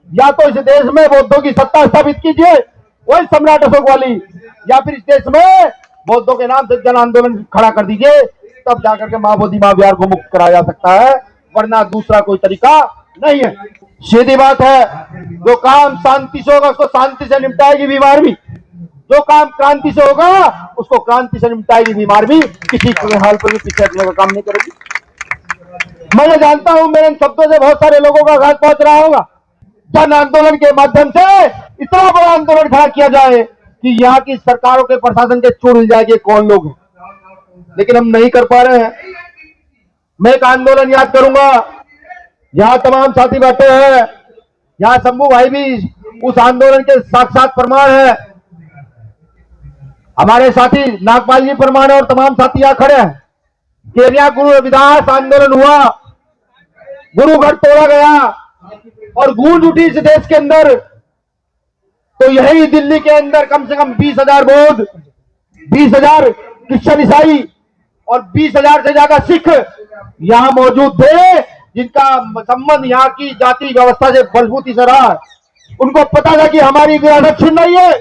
या तो इस देश में बौद्धों की सत्ता स्थापित कीजिए, वही सम्राट अशोक वाली, या फिर इस देश में बौद्धों के नाम से जन आंदोलन खड़ा कर दीजिए, तब जाकर के महाबोधि महाविहार को मुक्त कराया जा सकता है, वरना दूसरा कोई तरीका नहीं है। सीधी बात है, जो काम शांति से होगा उसको शांति से निपटाएगी बीमार भी, जो काम क्रांति से होगा उसको क्रांति से निपटाएगी बीमार भी, किसी हाल पर भी पीछे हटने का काम नहीं करेगी। मैं जानता हूं मेरे इन शब्दों से बहुत सारे लोगों का आघात पहुंच रहा होगा। जन आंदोलन के माध्यम से इतना बड़ा आंदोलन खड़ा किया जाए कि यहाँ की सरकारों के प्रशासन के चूड़ हिल जाएगी कौन लोग हैं, लेकिन हम नहीं कर पा रहे हैं। मैं एक आंदोलन याद करूंगा, यहाँ तमाम साथी बैठे हैं, यहाँ शंभू भाई भी उस आंदोलन के साक्षात प्रमाण है, हमारे साथी नागपाल जी प्रमाण है, और तमाम साथी यहाँ खड़े हैं। केरिया गुरु रविदास आंदोलन हुआ, गुरुगढ़ तोड़ा गया और गूंज उठी इस देश के अंदर, तो यही दिल्ली के अंदर कम से कम 20,000 बौद्ध, 20,000 क्रिश्चियन ईसाई और 20,000 से ज्यादा सिख यहां मौजूद थे, जिनका संबंध यहाँ की जाति व्यवस्था से मजबूती से रहा। उनको पता था कि हमारी विरासत छिन रही है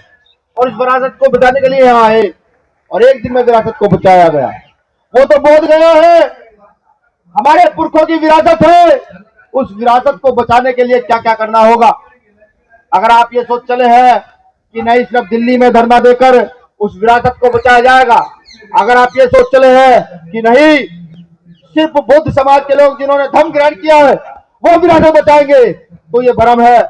और इस विरासत को बचाने के लिए यहाँ आए, और एक दिन में विरासत को बचाया गया। वो तो बोध गया है, हमारे पुरखों की विरासत है, उस विरासत को बचाने के लिए क्या क्या करना होगा। अगर आप ये सोच चले हैं कि नहीं सिर्फ दिल्ली में धरना देकर उस विरासत को बचाया जाएगा, अगर आप ये सोच चले हैं कि नहीं सिर्फ बौद्ध समाज के लोग जिन्होंने धर्म ग्रहण किया है वो विरासत बचाएंगे, तो ये भ्रम है।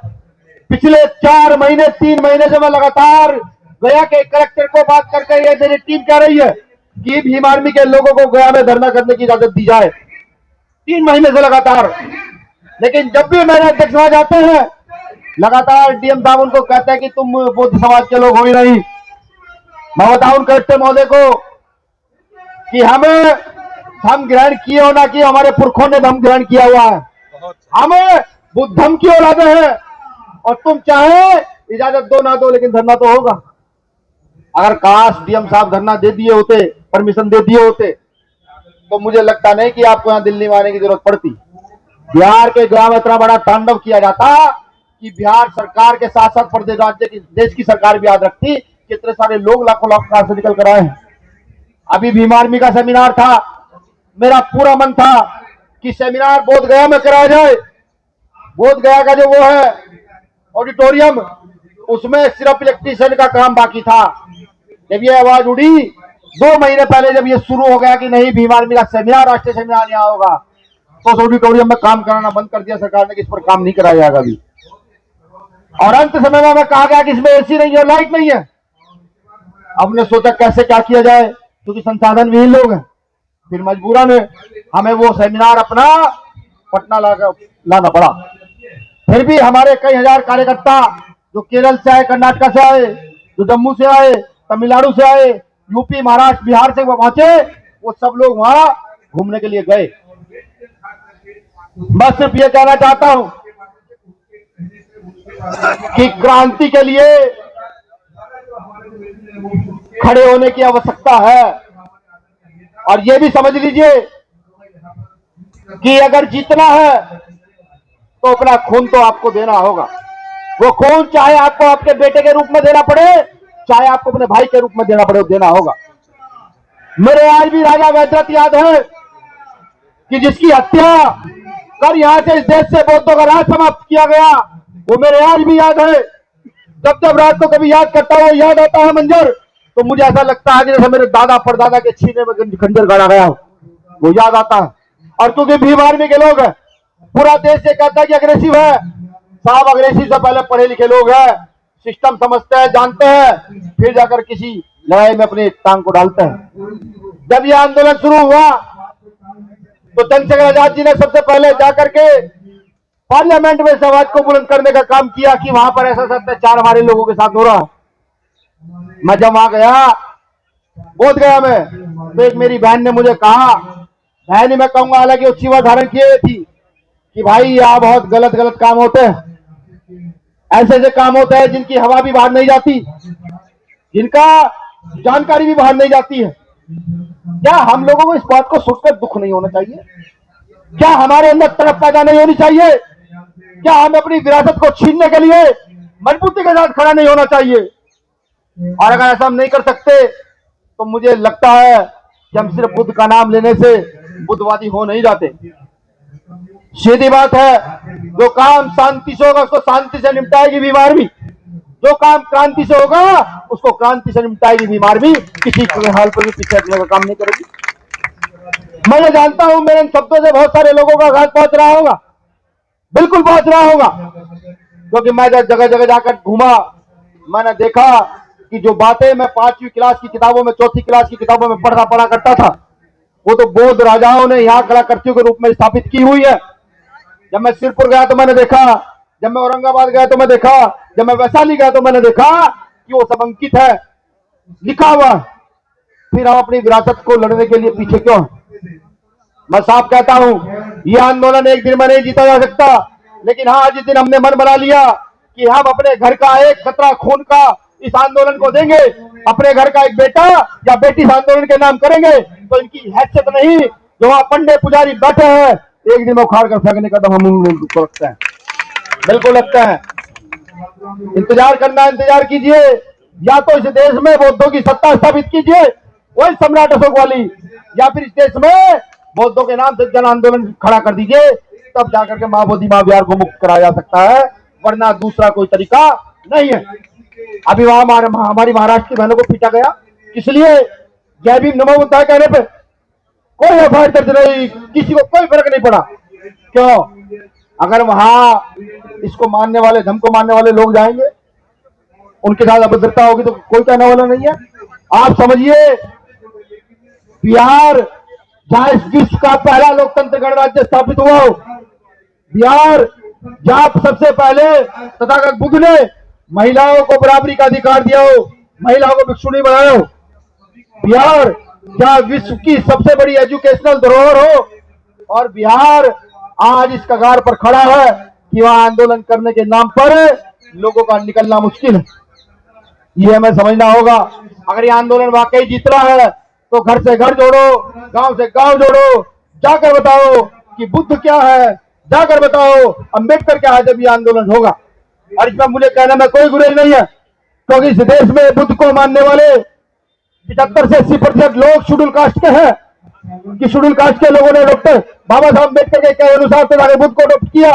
पिछले 4 महीने 3 महीने से मैं लगातार गया के कलेक्टर को बात करके ये मेरी टीम कह रही है कि भीम आर्मी के लोगों को गया में धरना करने की इजाजत दी जाए, 3 महीने से लगातार। लेकिन जब भी मेरे अध्यक्ष वहां जाते हैं, लगातार डीएम साहब उनको कहते हैं कि तुम बौद्ध समाज के लोग हो ही नहीं। मैं बताऊं कलेक्टर महोदय को कि हमें धर्म ग्रहण किए हो ना किए, हमारे पुरखों ने धर्म ग्रहण किया हुआ है, हमें बुद्धम की औलादे हैं, और तुम चाहे इजाजत दो ना दो लेकिन धरना तो होगा। अगर काश डीएम साहब धरना दे दिए होते, परमिशन दे दिए होते, तो मुझे लगता नहीं कि आपको यहाँ दिल्ली में आने की जरूरत पड़ती। बिहार के गांव इतना बड़ा तांडव किया जाता कि बिहार सरकार के साथ साथ प्रदेश राज्य की देश की सरकार भी याद रखती कितने सारे लोग लाखों लाख कार से निकल कर आए हैं। अभी भीम आर्मी का सेमिनार था, मेरा पूरा मन था कि सेमिनार बोध गया में कराया जाए। बोध गया का जो वो है ऑडिटोरियम, उसमें सिर्फ इलेक्ट्रीशियन का काम बाकी था। जब ये आवाज उड़ी 2 महीने पहले, जब ये शुरू हो गया कि नहीं भीम आर्मी का सेमिनार, राष्ट्रीय सेमिनार यहाँ होगा, तो उस ऑडिटोरियम में काम कराना बंद कर दिया सरकार ने कि इस पर काम नहीं कराया जाएगा अभी। और अंत समय में कहा गया कि इसमें एसी नहीं है, लाइट नहीं है। हमने सोचा कैसे क्या किया जाए, क्योंकि संसाधन विहीन लोग हैं। फिर मजबूरन हमें वो सेमिनार अपना पटना लाना पड़ा। फिर भी हमारे कई हजार कार्यकर्ता जो केरल से आए, कर्नाटक से आए, जो जम्मू से आए, तमिलनाडु से आए, यूपी, महाराष्ट्र, बिहार से वो पहुंचे, वो सब लोग वहां घूमने के लिए गए। मैं सिर्फ ये कहना चाहता हूं कि क्रांति के लिए खड़े होने की आवश्यकता है, और ये भी समझ लीजिए कि अगर जीतना है तो अपना खून तो आपको देना होगा। वो खून चाहे आपको आपके बेटे के रूप में देना पड़े, चाहे आपको अपने भाई के रूप में देना पड़े, देना होगा। मेरे आज भी राजा वैद्यनाथ याद है कि जिसकी हत्या कर यहां से इस देश से बौद्धों का राज समाप्त किया गया, वो मेरे आज भी याद है। जब जब रात को कभी याद करता हूं, याद आता है मंजर, तो मुझे ऐसा लगता है कि जैसे मेरे दादा परदादा के सीने में खंजर गाड़ा गया हो, वो याद आता है। और क्योंकि भीम आर्मी के लोग हैं, पूरा देश ये कहता है कि अग्रेसिव है साहब, अग्रेसिव से पहले पढ़े लिखे लोग हैं, सिस्टम समझते हैं, जानते हैं, फिर जाकर किसी लड़ाई में अपनी टांग को डालते हैं। जब यह आंदोलन शुरू हुआ तो चंद्रशेखर आजाद जी ने सबसे पहले जाकर के पार्लियामेंट में इस आवाज को बुलंद करने का काम किया कि वहां पर ऐसा अत्याचार हमारे लोगों के साथ हो रहा है। मैं जब वहां गया, बोध गया मैं, तो एक मेरी बहन ने मुझे कहा, बहन ही मैं कहूंगा, हालांकि वो चीवा धारण किए थी, कि भाई यहाँ बहुत गलत गलत काम होते हैं, ऐसे ऐसे काम होते हैं जिनकी हवा भी बाहर नहीं जाती, जिनका जानकारी भी बाहर नहीं जाती है। क्या हम लोगों को इस बात को सोचकर दुख नहीं होना चाहिए? क्या हमारे अंदर तड़प पैदा नहीं होनी चाहिए क्या हमें अपनी विरासत को छीनने के लिए मजबूती के साथ खड़ा नहीं होना चाहिए? और अगर ऐसा हम नहीं कर सकते तो मुझे लगता है कि हम सिर्फ बुद्ध का नाम लेने से बुद्धवादी हो नहीं जाते। सीधी बात है, जो काम शांति से होगा उसको शांति से निपटाएगी बीमार भी, जो काम क्रांति से होगा उसको क्रांति से निपटाएगी बीमार भी, किसी हाल पर भी पीछे हटने का काम नहीं करेगी। मैं जानता हूं मेरे इन शब्दों से बहुत सारे लोगों का आघात पहुंच रहा होगा, बिल्कुल पहुंच रहा होगा, क्योंकि मैं जगह जगह जाकर घूमा, मैंने देखा कि जो बातें मैं 5वीं क्लास की किताबों में, 4थी क्लास की किताबों में पढ़ा करता था, वो तो बौद्ध राजाओं ने यहाँ कलाकृतियों के रूप में स्थापित की हुई है। जब मैं सिरपुर गया तो मैंने देखा, जब मैं औरंगाबाद गया तो मैं देखा, जब मैं वैशाली गया तो मैंने देखा कि वो सब अंकित है, लिखा हुआ। फिर हम अपनी विरासत को लड़ने के लिए पीछे क्यों? मैं साफ कहता हूं, यह आंदोलन एक दिन में नहीं जीता जा सकता, लेकिन हाँ, जिस दिन हमने मन बना लिया कि हम अपने घर का एक कतरा खून का इस आंदोलन को देंगे, अपने घर का एक बेटा या बेटी इस आंदोलन के नाम करेंगे, तो इनकी हैसियत नहीं, जो वहां पंडे पुजारी बैठे हैं, एक दिन में उखाड़ कर फेंकने का दम हम उनको रखते हैं, बिल्कुल लगता है। इंतजार करना, इंतजार कीजिए, या तो इस देश में बौद्धों की सत्ता स्थापित कीजिए वही सम्राट अशोक वाली, या फिर इस देश में बौद्धों के नाम से जन आंदोलन खड़ा कर दीजिए, तब जाकर के मां बोधि मां विहार को मुक्त कराया जा सकता है, वरना दूसरा कोई तरीका नहीं है। अभी वहां हमारी महाराष्ट्र की बहनों को पीटा गया, इसलिए जय भीम नमो बुद्धाय कहने पे कोई एफआईआर दर्ज नहीं, किसी को कोई फर्क नहीं पड़ा। क्यों? अगर वहां इसको मानने वाले, धर्म को मानने वाले लोग जाएंगे, उनके साथ अभद्रता होगी तो कोई कहने वाला नहीं है। आप समझिए, बिहार जहां इस विश्व का पहला लोकतंत्र गणराज्य स्थापित हुआ हो, बिहार जहां सबसे पहले तथागत बुद्ध ने महिलाओं को बराबरी का अधिकार दिया हो, महिलाओं को भिक्षु नहीं बनाया हो, बिहार जहां विश्व की सबसे बड़ी एजुकेशनल धरोहर हो, और बिहार आज इस कगार पर खड़ा है कि वहां आंदोलन करने के नाम पर लोगों का निकलना मुश्किल है। ये हमें समझना होगा। अगर ये आंदोलन वाकई जीत रहा है तो घर से घर जोड़ो, गांव से गांव जोड़ो, जाकर बताओ कि बुद्ध क्या है, जाकर बताओ अंबेडकर क्या है, जब ये आंदोलन होगा। और इसमें मुझे कहने में कोई गुरेज नहीं है, क्योंकि इस देश में बुद्ध को मानने वाले 75 से 80% लोग शेड्यूल कास्ट के हैं, कि शेड्यूल कास्ट के लोगों ने डॉक्टर बाबा साहब अम्बेडकर के कहे अनुसार बुद्ध को अडॉप्ट किया,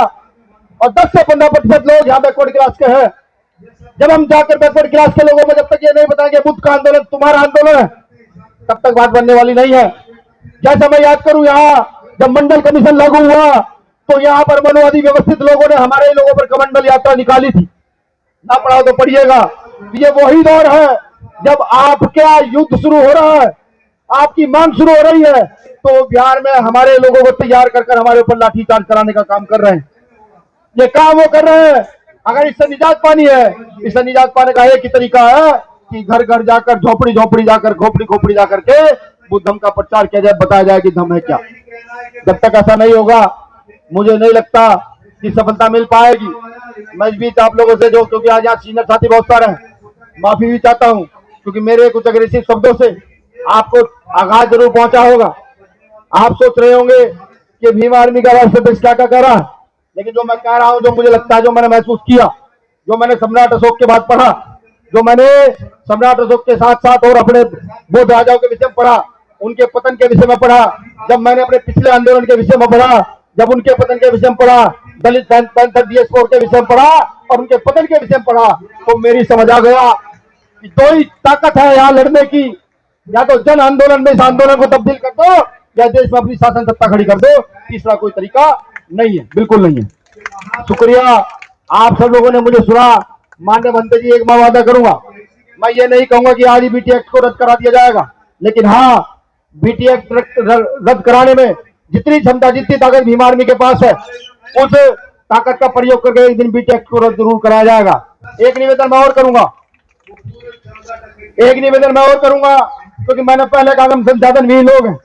और 10 से 15% लोग यहाँ बैकवर्ड क्लास के हैं। जब हम जाकर बैकवर्ड क्लास के लोगों में जब तक ये नहीं बताएंगे बुद्ध का आंदोलन तुम्हारा आंदोलन है, तब तक बात बनने वाली नहीं है। जैसे मैं याद करूं, यहाँ जब मंडल कमीशन लागू हुआ तो यहाँ पर मनोवादी व्यवस्थित लोगों ने हमारे लोगों पर कमंडल यात्रा निकाली थी, ना पढ़ा तो पढ़िएगा। ये वही दौर है जब आपका युद्ध शुरू हो रहा है, आपकी मांग शुरू हो रही है, तो बिहार में हमारे लोगों को तैयार कर हमारे ऊपर लाठीचार्ज कराने का काम कर रहे हैं। ये काम वो कर रहे हैं। अगर इससे निजात पानी है, इससे निजात पाने का एक ही तरीका है कि घर घर जाकर, झोपड़ी झोपड़ी जाकर, खोपड़ी खोपड़ी जाकर के बुद्धम का प्रचार किया जाए, बताया जाए कि धम्म है क्या। जब तक ऐसा नहीं होगा, मुझे नहीं लगता कि सफलता मिल पाएगी। मैं भी आप लोगों से, जो क्योंकि आज यहाँ सीनियर साथी बहुत सारे हैं, माफी भी चाहता हूँ, क्योंकि मेरे कुछ अग्रेसिव शब्दों से आपको आघात जरूर पहुंचा होगा। आप सोच रहे होंगे कि भीम आर्मी का राष्ट्रध्यक्ष क्या क्या कह रहा है, लेकिन जो मैं कह रहा हूं, जो मुझे लगता है, जो मैंने महसूस किया, जो मैंने सम्राट अशोक के बाद पढ़ा, जो मैंने सम्राट अशोक के साथ साथ और अपने बौद्ध राजाओं के विषय में पढ़ा, उनके पतन के विषय में पढ़ा, जब मैंने अपने पिछले आंदोलन के विषय में पढ़ा, जब उनके पतन के विषय में पढ़ा, दलित पैंथर DS4 के विषय में पढ़ा और उनके पतन के विषय में पढ़ा, तो मेरी समझ आ गया कि दो ही ताकत है यहाँ लड़ने की, या तो जन आंदोलन में इस आंदोलन को तब्दील कर दो, या देश में अपनी शासन सत्ता खड़ी कर दो। तीसरा कोई तरीका नहीं है, बिल्कुल नहीं है। शुक्रिया, आप सब लोगों ने मुझे सुना। माननीय मंत्री जी, एक मैं वादा करूंगा, मैं ये नहीं कहूंगा कि आज ही BT एक्ट को रद्द करा दिया जाएगा, लेकिन हाँ, BT एक्ट रद्द कराने में जितनी क्षमता, जितनी ताकत भीम आर्मी के पास है, उस ताकत का प्रयोग करके एक दिन BT एक्ट को रद्द जरूर कराया जाएगा। एक निवेदन मैं और करूंगा, क्योंकि मैंने पहले कहा हम संसाधन भी लोग हैं।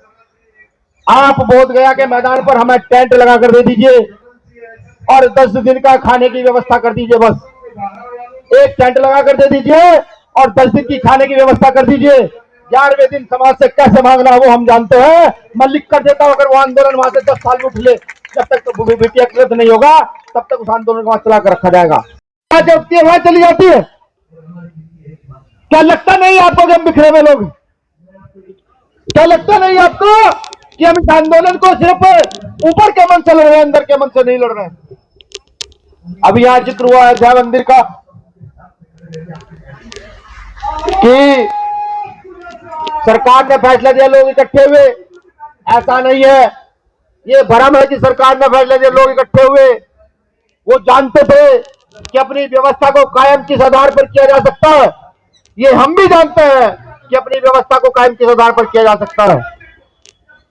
आप बोध गया के मैदान पर हमें टेंट लगा कर दे दीजिए और 10 दिन का खाने की व्यवस्था कर दीजिए। बस एक टेंट लगा कर दे दीजिए और 10 दिन की खाने की व्यवस्था कर दीजिए। 11वें दिन समाज से कैसे मांगना है वो हम जानते हैं। मैं लिख कर देता हूं, अगर वो आंदोलन वहां से 10 साल में उठ ले जब तक तो बीपीएफ रद्द नहीं होगा तब तक उस आंदोलन को चला कर रखा जाएगा। जब वहां चली जाती है, क्या लगता नहीं आपको कि हम बिखरे हुए लोग? क्या लगता नहीं आपको कि हम इस आंदोलन को सिर्फ ऊपर के मन से लड़ रहे हैं, अंदर के मन से नहीं लड़ रहे हैं? अभी यहां जिक्र हुआ अयोध्या मंदिर का कि सरकार ने फैसला दिया लोग इकट्ठे हुए। ऐसा नहीं है, ये भ्रम है कि सरकार ने फैसला दिया लोग इकट्ठे हुए। वो जानते थे कि अपनी व्यवस्था को कायम किस आधार पर किया जा सकता है। ये हम भी जानते हैं कि अपनी व्यवस्था को कायम किस आधार पर किया जा सकता है।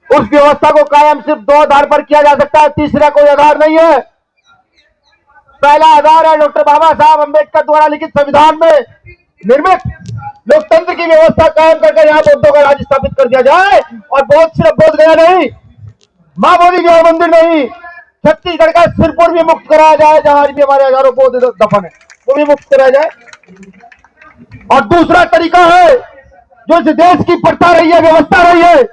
उस व्यवस्था को कायम सिर्फ दो आधार पर किया जा सकता है, तीसरा कोई आधार नहीं है। पहला आधार है डॉक्टर बाबा साहब अम्बेडकर द्वारा लिखित संविधान में निर्मित लोकतंत्र की व्यवस्था कायम करके यहाँ बौद्धों का राज्य स्थापित कर दिया जाए। और बौद्ध सिर्फ बोध गया नहीं, मां बोली जो मंदिर नहीं, छत्तीसगढ़ का सिरपुर भी मुक्त कराया जाए, जहां भी हमारे हजारों बौद्ध दफन है वो भी मुक्त कराया जाए। और दूसरा तरीका है जो इस देश की प्रथा रही है, व्यवस्था रही है,